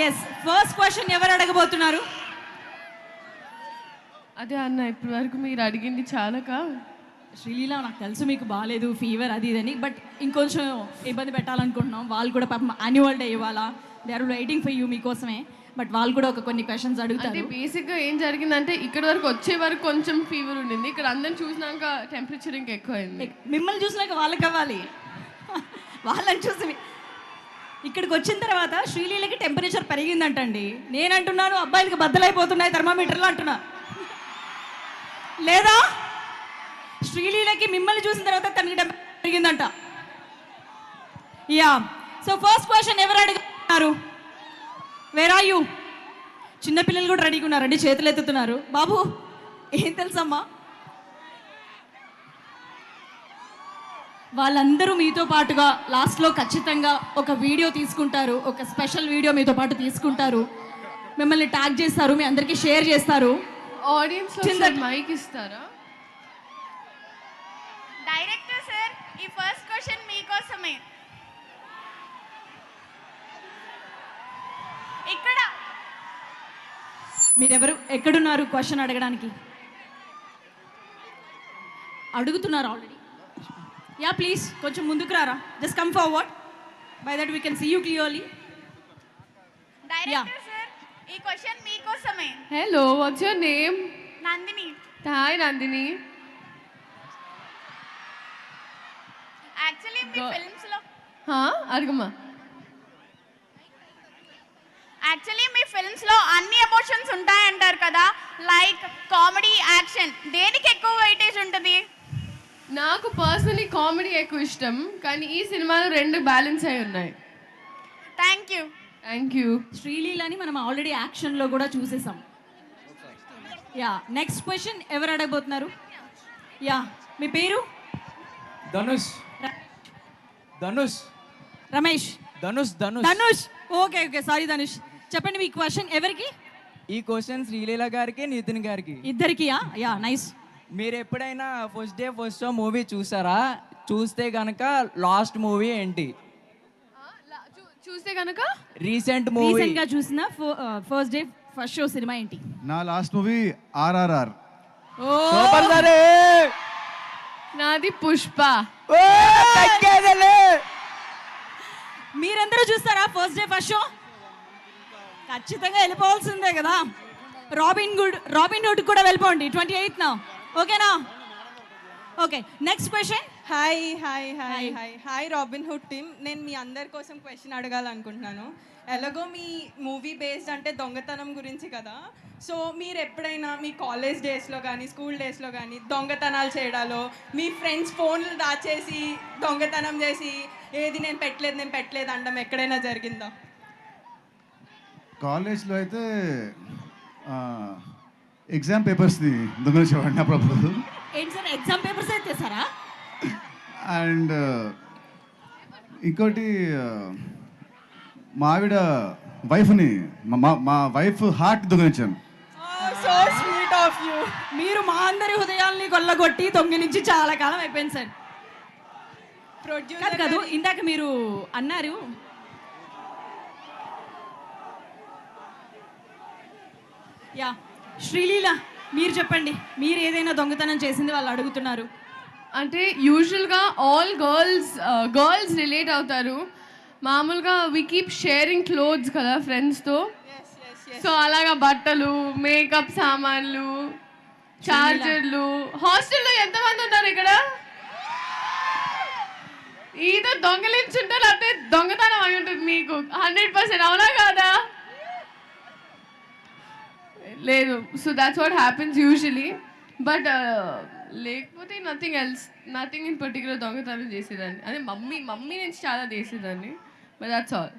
Yes, first question ఎవరు అడగబోతున్నారు? అదే అన్న ఇప్పటి వరకు మీరు అడిగింది చాలక శ్రీలీల, నాకు తెలుసు మీకు బాగాలేదు, ఫీవర్ అది ఇదని, బట్ ఇంకొంచెం ఇబ్బంది పెట్టాలనుకుంటున్నాం. వాళ్ళు కూడా పాపం యాన్యువల్ డే ఇవ్వాలా, they are waiting for you మీకోసమే. బట్ వాళ్ళు కూడా ఒక కొన్ని క్వశ్చన్స్ అంటే అడుగుతారు. బేసిక్గా ఏం జరిగిందంటే ఇక్కడ వరకు వచ్చే వరకు కొంచెం ఫీవర్ ఉండింది, ఇక్కడ అందరం చూసినాక టెంపరేచర్ ఇంకా ఎక్కువైంది. మిమ్మల్ని చూసినాక వాళ్ళకి అవ్వాలి, వాళ్ళని చూసి ఇక్కడికి వచ్చిన తర్వాత శ్రీలీలకి టెంపరేచర్ పెరిగిందంటండి. నేను అంటున్నాను అబ్బాయిలకి బద్దలైపోతున్నాయి థర్మామీటర్లు అంటున్నా, లేదా శ్రీలీలకి మిమ్మల్ని చూసిన తర్వాత తనకి టెంపరేచర్ పెరిగిందంట. యా, సో ఫస్ట్ క్వశ్చన్ ఎవరు అడుగుతున్నారు? Where are you? చిన్నపిల్లలు కూడా రెడీగా ఉన్నారండి, చేతులు ఎత్తుతున్నారు. బాబు ఏం తెలుసమ్మా? వాళ్ళందరూ మీతో పాటుగా లాస్ట్లో ఖచ్చితంగా ఒక వీడియో తీసుకుంటారు, ఒక స్పెషల్ వీడియో మీతో పాటు తీసుకుంటారు, మిమ్మల్ని ట్యాగ్ చేస్తారు, మీ అందరికీ షేర్ చేస్తారు. ఆడియన్స్ మైక్ ఇస్తారా? డైరెక్టర్ సార్, ఈ ఫస్ట్ క్వశ్చన్ మీకోసమే. ఇక్కడ మీరెవరు, ఎక్కడున్నారు క్వశ్చన్ అడగడానికి? అడుగుతున్నారు ఆల్రెడీ. యా ప్లీజ్ కొంచెం ముందుకు రారా, just come forward, by that we can see you clearly. Director sir, ఈ క్వశ్చన్ మీకోసమే. Hello, what's your name? Nandini. Hi Nandini. Actually మీ ఫిల్మ్స్ లో అడగమ్మా. యాక్చువల్లీ మీ ఫిల్మ్స్ లో అన్ని ఎమోషన్స్ ఉంటాయంటారు కదా, లైక్ కామెడీ, యాక్షన్, దేనికి ఎక్కువ వెయిటేజ్ ఉంటుంది? నాకు పర్సనలీ కామెడీ ఎక్కువ ఇష్టం, కానీ ఈ సినిమాలో రెండు బ్యాలెన్స్ అయి ఉన్నాయి. Thank you. Thank you. శ్రీలీలని మనం ఆల్రెడీ యాక్షన్లో కూడా చూసేసాం. యా, నెక్స్ట్ క్వశ్చన్ ఎవరు అడగబోతున్నారు? యా, మీ పేరు? Dhanush. Dhanush. Ramesh. Dhanush. Dhanush. Dhanush. Okay okay, sorry Dhanush. చెప్పండి మీ క్వశ్చన్ ఎవరికి? ఈ క్వశ్చన్ శ్రీలీల గారికి, నితిన్ గారికి, ఇద్దరికియా? Yeah, nice. మీరు ఎప్పుడైనా first day first show movie చూసారా? చూస్తే గనక లాస్ట్ మూవీ ఏంటి? చూస్తే కనుక రీసెంట్ మూవీ. రీసెంట్ గా చూసిన first day first show cinema ఏంటి? నా లాస్ట్ మూవీ ఆర్ఆర్ఆర్. ఓ సూపర్ సరే. నాది పుష్ప. ఓ తగ్గేదలే. మీరందరూ చూస్తారా ఫస్ట్ డే ఫస్ట్ షో? ఖచ్చితంగా వెళ్ళిపోవాల్సిందే కదా. రాబిన్ హుడ్ కూడా వెళ్ళిపోండి 28న, ఓకేనా? Okay, next question. Hi hi hi hi hi robin hood team, నేను మీ అందరి కోసం క్వశ్చన్ అడగాలనుకుంటున్నాను. ఎలాగో మీ మూవీ బేస్డ్ అంటే దొంగతనం గురించి కదా, సో మీరు ఎప్పుడైనా మీ కాలేజ్ డేస్లో కానీ స్కూల్ డేస్లో కానీ దొంగతనాలు చేయడాలో, మీ ఫ్రెండ్స్ ఫోన్లు దాచేసి దొంగతనం చేసి ఏది నేను పెట్టలేదు అంటాం ఎక్కడైనా జరిగిందా? కాలేజ్లో అయితే ఎగ్జామ్ పేపర్స్ని దొంగలించేవాడిని అప్పుడప్పుడు. ఏంటి సార్, ఎగ్జామ్ పేపర్స్ అయితే సారా? అండ్ ఇంకోటి మా ఆవిడ వైఫ్ని, మా వైఫ్ హార్ట్ దొంగలించాను. So sweet of you. మీరు మా అందరి హృదయాల్ని కొల్లగొట్టి దొంగిలించి చాలా కాలం అయిపోయింది సార్. ప్రొడ్యూసర్ కాదు, ఇందాక మీరు అన్నారు యా, శ్రీలీల మీరు చెప్పండి, మీరు ఏదైనా దొంగతనం చేసింది వాళ్ళు అడుగుతున్నారు. అంటే యూజువల్గా ఆల్ గర్ల్స్ రిలేట్ అవుతారు. మామూలుగా వి కీప్ షేరింగ్ క్లోత్స్ కదా ఫ్రెండ్స్తో. సో అలాగా బట్టలు, మేకప్ సామాన్లు, చార్జర్లు. హాస్టల్లో ఎంతమంది ఉన్నారు ఇక్కడ? ఈతో దొంగలించుంటారు, అంటే దొంగతనం అయి ఉంటుంది మీకు 100%, అవునా కాదా? లేదు. So that's what happens usually. But లేకపోతే నథింగ్ ఇన్ పర్టికులర్ దొంగతనం చేసేదాన్ని. అదే మమ్మీ నుంచి చాలా చేసేదాన్ని. But that's all.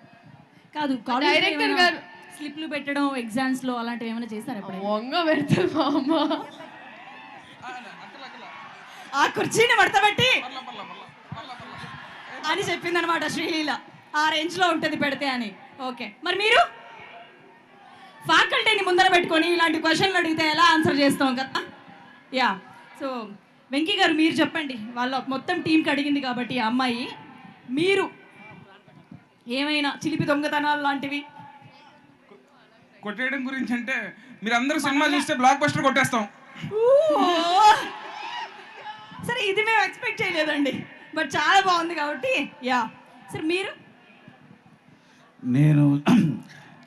కాదు, డైరెక్టర్ గారు స్లిప్లు పెట్టడం ఎగ్జామ్స్ లో అలాంటివి ఏమైనా చేశారు ఎప్పుడైనా? వంగ పెడతారు మా అమ్మ. ఆ కుర్చీని పడతబట్టి అని చెప్పిందనమాట శ్రీలీల. ఆ రేంజ్ లో ఉంటుంది పెడితే అని. ఓకే, మరి మీరు ఫ్యాకల్టీని ముందర పెట్టుకొని ఇలాంటి క్వశ్చన్లు అడిగితే ఎలా ఆన్సర్ చేస్తాం కదా. యా, సో వెంకీ గారు మీరు చెప్పండి, వాళ్ళ మొత్తం టీంకి అడిగింది కాబట్టి ఆ అమ్మాయి, మీరు ఏమైనా చిలిపి దొంగతనాలు లాంటివి కొట్టేయడం గురించి అంటే మీరు అందరూ సినిమా చూస్తే బ్లాక్ బస్టర్ కొట్టేస్తాం. సరే ఇది మేము ఎక్స్పెక్ట్ చేయలేదండి, బట్ చాలా బాగుంది కాబట్టి యా. సరే మీరు? నేను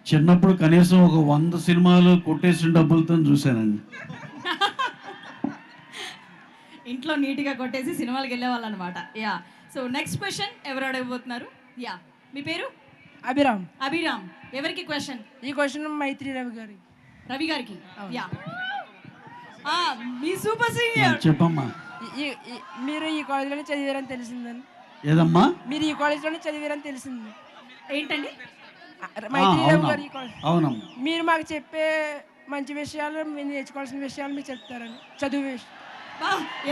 చిన్నప్పుడు కనీసం ఒక 100 సినిమాలు కొట్టేసిన డబ్బులతో చూశానండి. ఇంట్లో నీట్గా కొట్టేసి సినిమాలకు వెళ్ళేవాళ్ళు అనమాట. యా. సో నెక్స్ట్ క్వశ్చన్ ఎవరు అడగబోతున్నారు? యా, మీ పేరు? అభిరామ్. అభిరామ్. ఎవరికి క్వశ్చన్? ఈ క్వశ్చన్ మైత్రి రవి గారి. రవి గారికి. యా. మీ సూపర్ సీనియర్. చెప్పమ్మా. మీరు ఈ కాలేజీలోనే చదివారని తెలిసిందని. ఏదమ్మా? మీరు ఈ కాలేజీలోనే చదివారని తెలిసింది. ఏంటండి? మైత్రి రవి గారి కాలేజ్. అవునమ్మా. మీరు మాకు చెప్పే మంచి విషయాలు, మీరు నేర్చుకోవాల్సిన విషయాలు మీకు చెప్తారని. చదువు విషయం.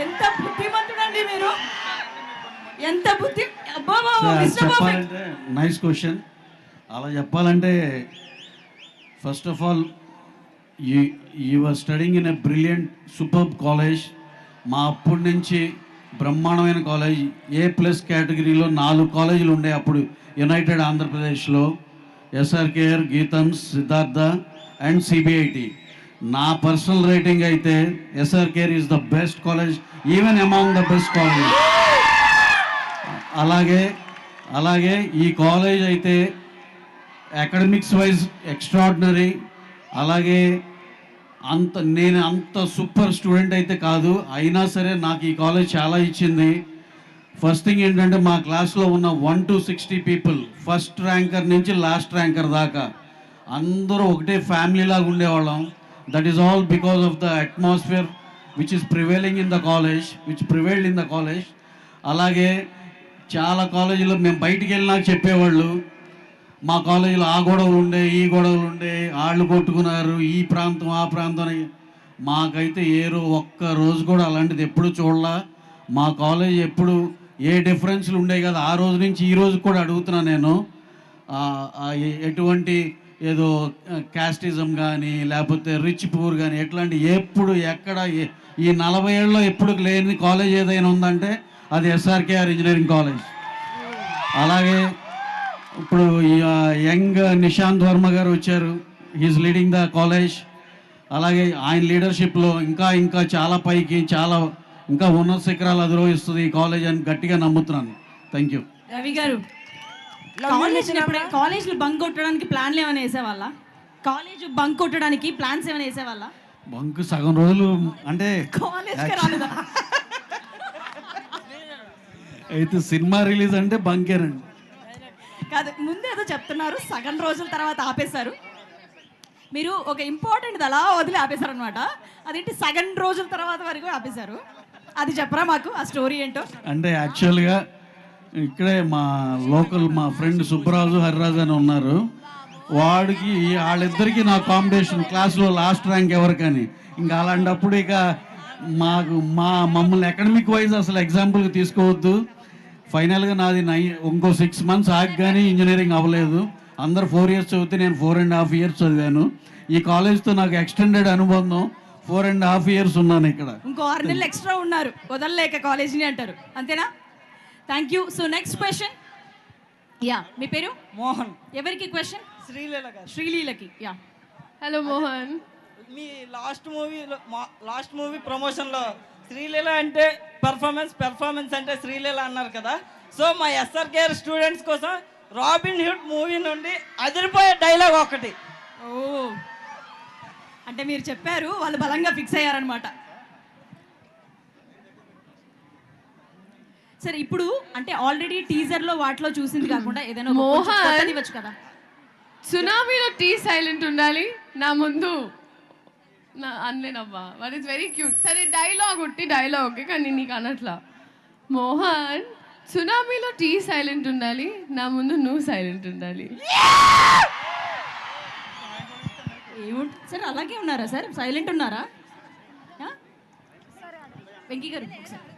ఎంత బుద్ధిమంతుడండి మీరు, ఎంత బుద్ధి. చెప్పాలంటే నైస్ క్వశ్చన్. అలా చెప్పాలంటే first of all you are studying in a brilliant superb college. మా అప్పటి నుంచి బ్రహ్మాండమైన కాలేజ్. A+ కేటగిరీలో 4 కాలేజీలు ఉండే అప్పుడు యునైటెడ్ ఆంధ్రప్రదేశ్లో. SRKR, Geetham's, Siddhartha and CBIT. నా పర్సనల్ రేటింగ్ అయితే SRKR is the best college, even among the best college. అలాగే ఈ కాలేజ్ అయితే అకాడమిక్స్ వైజ్ ఎక్స్ట్రాడినరీ. అలాగే నేను అంత సూపర్ స్టూడెంట్ అయితే కాదు, అయినా సరే నాకు ఈ కాలేజ్ చాలా ఇచ్చింది. ఫస్ట్ థింగ్ ఏంటంటే మా క్లాస్లో ఉన్న 1 to 60 పీపుల్, ఫస్ట్ ర్యాంకర్ నుంచి లాస్ట్ ర్యాంకర్ దాకా అందరూ ఒకటే ఫ్యామిలీ లాగా ఉండేవాళ్ళం. That is all because of the atmosphere which is prevailed in the college. అలాగే చాలా కాలేజీలో మేము బయటికి వెళ్ళినాక చెప్పేవాళ్ళు, మా కాలేజీలో ఆ గొడవలు ఉండే, ఈ గొడవలు ఉండే, వాళ్ళు కొట్టుకున్నారు, ఈ ప్రాంతం ఆ ప్రాంతం అని. మాకైతే ఒక్క రోజు కూడా అలాంటిది ఎప్పుడు చూడలా. మా కాలేజ్ ఎప్పుడు ఏ డిఫరెన్స్లు ఉండేవి కదా, ఆ రోజు నుంచి ఈ రోజు కూడా అడుగుతున్నాను నేను. ఎటువంటి ఏదో క్యాస్టిజం కానీ లేకపోతే రిచ్ పూర్ కానీ ఎట్లాంటి ఎప్పుడు ఎక్కడ ఈ 40 ఏళ్ళలో ఎప్పుడు లేని కాలేజ్ ఏదైనా ఉందంటే అది SRKR ఇంజనీరింగ్ కాలేజ్. అలాగే ఇప్పుడు యంగ్ నిశాంత్ వర్మ గారు వచ్చారు, హీఈస్ లీడింగ్ ద కాలేజ్. అలాగే ఆయన లీడర్షిప్లో ఇంకా చాలా పైకి ఇంకా ఉన్నత శిఖరాలు అధిరోహిస్తుంది ఈ కాలేజ్ అని గట్టిగా నమ్ముతున్నాను. Thank you. రవి గారు, కాలేజ్లో బంక్ కొట్టడానికి ప్లాన్లు ఏమైనా వేసేవాళ్ళ? కాలేజ్ బంక్ కొట్టడానికి ప్లాన్స్ ఏమైనా వేసేవాళ్ళ? బంక్ సగం రోజులు అంటే కాలేజ్కి రాలేదా? అయితే సినిమా రిలీజ్ అంటే బంకేనండి. కాదు, ముందు ఏదో చెప్తున్నారు, సగం రోజుల తర్వాత ఆపేశారు. మీరు ఒక ఇంపార్టెంట్ అలా వదిలి ఆపేశారు అనమాట. అదేంటి సగం రోజుల తర్వాత వరకు ఆపేశారు, అది చెప్పరా మాకు, ఆ స్టోరీ ఏంటో? అంటే యాక్చువల్గా ఇక్కడే మా ఫ్రెండ్ సుబ్బరాజు, హరిరాజు అని ఉన్నారు. వాళ్ళిద్దరికీ నా కాంపిటీషన్, క్లాస్లో లాస్ట్ ర్యాంక్ ఎవరికని. ఇంకా అలాంటప్పుడు ఇక మమ్మల్ని అకాడమిక్ వైజ్ అసలు ఎగ్జాంపుల్కి తీసుకోవద్దు. ఫైనల్గా నాది ఇంకో 6 months ఆగి కానీ ఇంజనీరింగ్ అవ్వలేదు. అందరు 4 years చదివితే నేను 4.5 years చదివాను. ఈ కాలేజ్తో నాకు ఎక్స్టెండెడ్ అనుబంధం, 4.5 years ఉన్నాను ఇక్కడ. ఇంకో 6 నెలలు ఎక్స్ట్రా ఉన్నారు, వదలలేక కాలేజీని అంటారు, అంతేనా? Thank you. So next question. Yeah, మీ పేరు? మోహన్. ఎవరికి క్వశ్చన్? శ్రీలీల గారు. శ్రీలీలకి. యా. హలో మోహన్. మీ లాస్ట్ మూవీ ప్రమోషన్లో శ్రీలీల అంటే పెర్ఫార్మెన్స్ అంటే శ్రీలీల అన్నారు కదా. సో మా SRKR స్టూడెంట్స్ కోసం రాబిన్ హుడ్ మూవీ నుండి అదిరిపోయే డైలాగ్ ఒకటి. ఓ, అంటే మీరు చెప్పారు, వాళ్ళు బలంగా ఫిక్స్ అయ్యారనమాట. సరే, ఇప్పుడు అంటే ఆల్రెడీ టీజర్లో వాటిలో చూసింది కాకుండా ఏదైనా మోహన్ ఇవ్వచ్చు కదా. సునామీలో టీ సైలెంట్ ఉండాలి, నా ముందు అనలేనవ్వా, బట్ ఇట్స్ వెరీ క్యూట్. సరే, డైలాగ్ ఓకే, కానీ నీకు అనట్లా. మోహన్, సునామీలో టీ సైలెంట్ ఉండాలి, నా ముందు నువ్వు సైలెంట్ ఉండాలి. ఏముంటుంది సార్, అలాగే ఉన్నారా సార్? సైలెంట్ ఉన్నారా? వెంకీ గారు ఒకసారి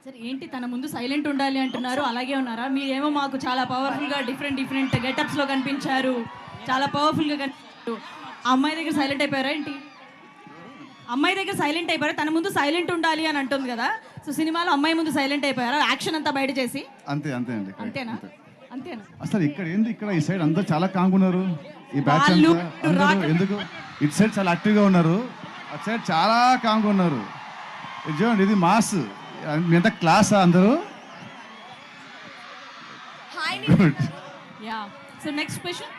సార్, ఏంటి తన ముందు సైలెంట్ ఉండాలి అంటున్నారు, అలాగే ఉన్నారా? మీరేమో మాకు చాలా పవర్ఫుల్గా డిఫరెంట్ గెటప్స్లో కనిపించారు, చాలా పవర్ఫుల్గా కనిపించారు. అమ్మాయి దగ్గర సైలెంట్ అయిపోయారా ఏంటి? అమ్మాయి దగ్గర సైలెంట్ అయిపోయారా? తన ముందు సైలెంట్ ఉండాలి అని అంటుంది కదా. సో సినిమాలో అమ్మాయి ముందు సైలెంట్ అయిపోయారా? యాక్షన్ అంతా బయట చేసి అంతే అండి. అంతేనా? అసలు ఇక్కడ ఏంది, ఇక్కడ ఈ సైడ్ అందరూ చాలా కాంగున్నారు. ఈ బ్యాచ్ వాళ్ళు అంతా అందరూ ఎందుకు ఇటు సైడ్ చాలా యాక్టివ్గా ఉన్నారు, అటు సైడ్ చాలా కామ్గా ఉన్నారు. ఇది చూడండి, ఇది మాస్. మీ అంతా క్లాసా అందరూ? Good. Yeah so next question.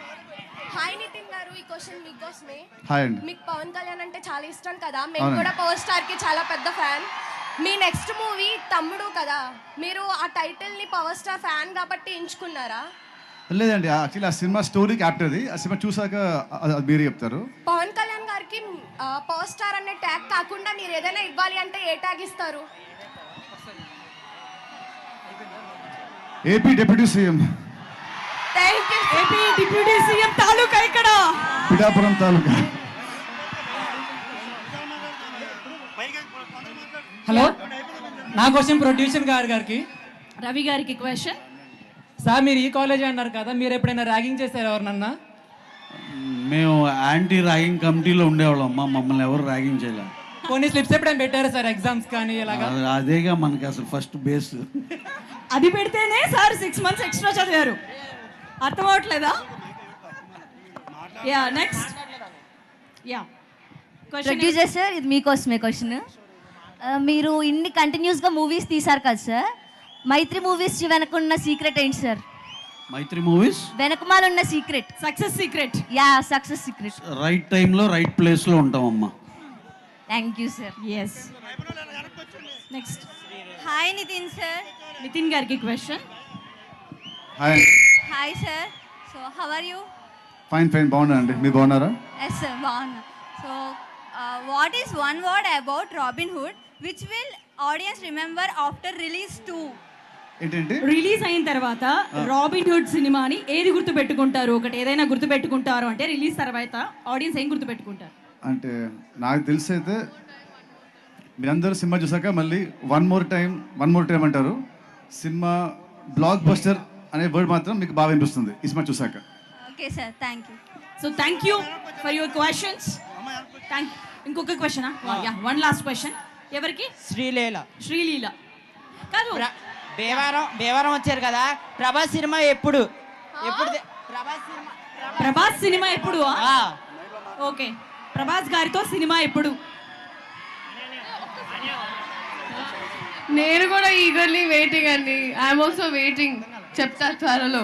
Hi Nitin గారు, ఈ క్వశ్చన్ మీకోసమే. హాయ్ అండి. మీకు పవన్ కళ్యాణ్ అంటే చాలా ఇష్టం కదా, మేము అవునండి. కూడా పవర్ స్టార్ కి చాలా పెద్ద ఫ్యాన్. మీ నెక్స్ట్ మూవీ తమ్ముడు కదా, మీరు ఆ టైటిల్ ని పవర్ స్టార్ ఫ్యాన్ కాబట్టి ఎంచుకున్నారా? లేదండి, యాక్చువల్లీ ఆ సినిమా స్టోరీ క్యాప్టర్ది. ఆ సినిమా చూసాక అది మీరే చెప్తారు. పవన్ కళ్యాణ్ గారికి పవర్ స్టార్ అనే ట్యాగ్ కాకుండా మీరు ఏదైనా ఇవ్వాలి అంటే ఏ ట్యాగ్ ఇస్తారు? AP deputy CM, thank you. AP deputy CM తాలూకా ఇక్కడ పిఠాపురం తాలూకా. హలో, నా క్వశ్చన్ ప్రొడ్యూసర్ గారికి. రవి గారికి క్వశ్చన్. సార్, మీరు ఈ కాలేజ్ అన్నారు కదా, మీరు ఎప్పుడైనా ర్యాగింగ్ చేశారు ఎవరినన్నా? మేము యాంటీ ర్యాగింగ్ కమిటీలో ఉండేవాళ్ళం అమ్మా, మమ్మల్ని ఎవరు ర్యాగింగ్ చేయలేదు. కొన్ని స్లిప్స్ ఎప్పుడైనా పెట్టారు సార్ ఎగ్జామ్స్ కానీ ఇలాగా? అదేగా మనకి అసలు ఫస్ట్ బేస్. అది పెడితేనే సార్ 6 months ఎక్స్ట్రా చదివారు. అర్థం అవట్లేదా? Yeah next. Yeah question. Producer sir, ఇది మీకోసమే క్వశ్చన్. మీరు ఇన్ని కంటిన్యూస్గా మూవీస్ తీశారు కదా సార్, మైత్రి మూవీస్ వెనకున్న సీక్రెట్ ఏంటి సార్? మైత్రి మూవీస్ వెనకమాల ఉన్న secret, success secret. Yeah success secret. Right టైంలో రైట్ ప్లేస్లో ఉంటామమ్మా. Thank you sir. Yes next. Hi Nithin sir. Nithin గారికి క్వశ్చన్. హాయ్ అండి. Hi sir. So how are you? Fine fine, బాగున్నా అండి. మీరు బాగున్నారా? ఎస్ సార్, బాగున్నా. So what is one word about robin hood which will audience remember after release 2? ఏంటంటే release అయిన తర్వాత రాబిన్ హుడ్ సినిమాని ఏది గుర్తు పెట్టుకుంటారు? ఒకటి ఏదైనా గుర్తు పెట్టుకుంటారు అంటే రిలీజ్ తర్వాత ఆడియన్స్ ఏం గుర్తు పెట్టుకుంటారు? అంటే నాకు తెలిసి అయితే మీరందరూ సినిమా చూసాక మళ్ళీ వన్ మోర్ టైం అంటారు. సినిమా బ్లాక్ బస్టర్ అనే వర్డ్ మాత్రం మీకు బాగా వినిపిస్తుంది ఈ సినిమా చూసాక. Okay sir, thank you. So thank you for your questions. ఇంకొక question. Yeah one last question. ఎవరికి? శ్రీలీల. శ్రీలీల కాదు, భీమవరం వచ్చారు కదా, ప్రభాస్ సినిమా ఎప్పుడు? ప్రభాస్ సినిమా ఎప్పుడు? ఓకే, ప్రభాస్ గారితో సినిమా ఎప్పుడు? నేను కూడా ఈగర్లీ వెయిటింగ్ అండి. I'm also waiting. చెప్తా త్వరలో.